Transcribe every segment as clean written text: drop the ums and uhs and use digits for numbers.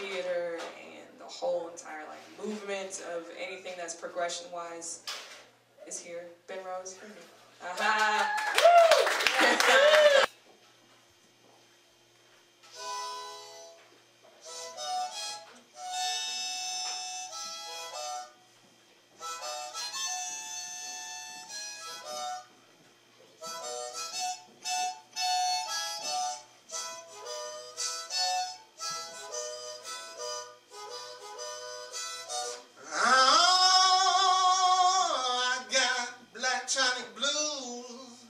theater and the whole entire like movement of anything that's progression-wise is here. Ben Rose for me. Aha! Woo! Electronic blues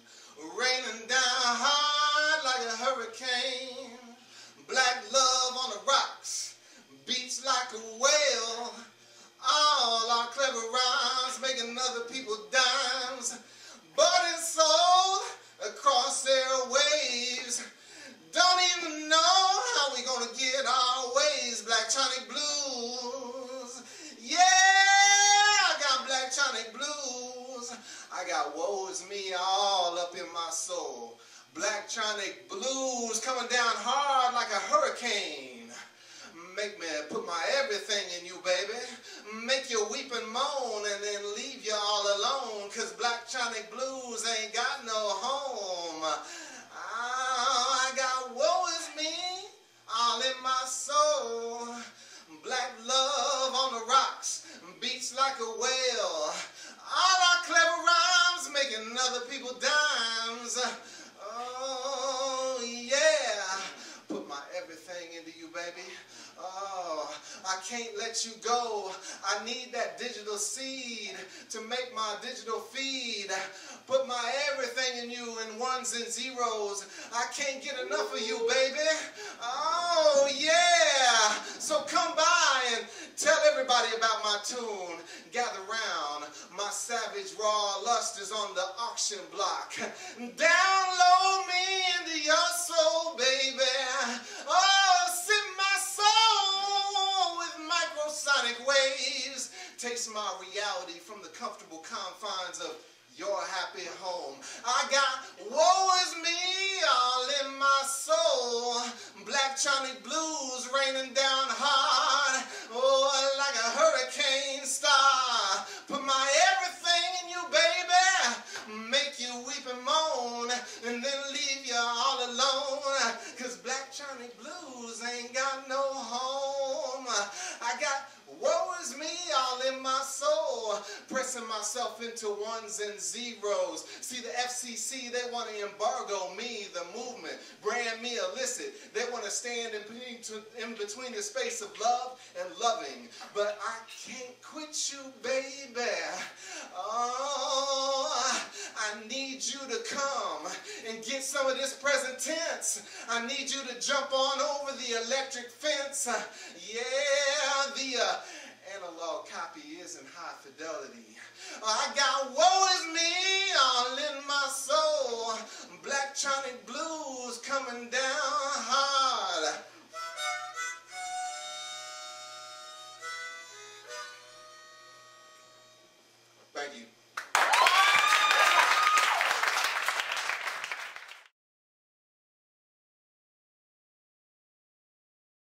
raining down hard like a hurricane. Black love on the rocks beats like a whale. All our clever rhymes making other people dimes, but it's sold across airwaves. Don't even know how we gonna get our ways. Blacktronic blues, yeah, I got Blacktronic blues. I got woe is me all up in my soul. Blacktronic blues coming down hard like a hurricane. Make me put my everything in you, baby. Make you weep and moan and then leave you all alone. Cause Blacktronic blues ain't got no home. I got woe is me all in my soul. Black love on the rocks beats like a whale. All our clever rhymes making other people dimes. Oh yeah, put my everything into you, baby. Oh, I can't let you go. I need that digital seed to make my digital feed. Put my everything in you in ones and zeros. I can't get enough of you, baby. Oh yeah, so come by and tell everybody about my tune. Gather round, my savage raw lust is on the auction block. Download me into your soul, baby. Oh, sip my soul with microsonic waves. Taste my reality from the comfortable confines of your happy home. I got woe is me all in my soul. Blacktronic blues raining down hard. Oh, like a hurricane star. Put my everything in you, baby. Make you weep and moan and then leave you all alone. Cause Blacktronic blues ain't got no home. I got woe is me all in my soul, pressing myself into ones and zeros. See, the FCC, they want to embargo me, the movement, brand me illicit. They want to stand in between the space of love and loving. But I can't quit you, baby. Oh, I need you to come and get some of this present tense. I need you to jump on over the electric fence. Yeah, the analog copy is in high fidelity. I got woe is me all in my soul. Blacktronic blues coming down hard. Thank you.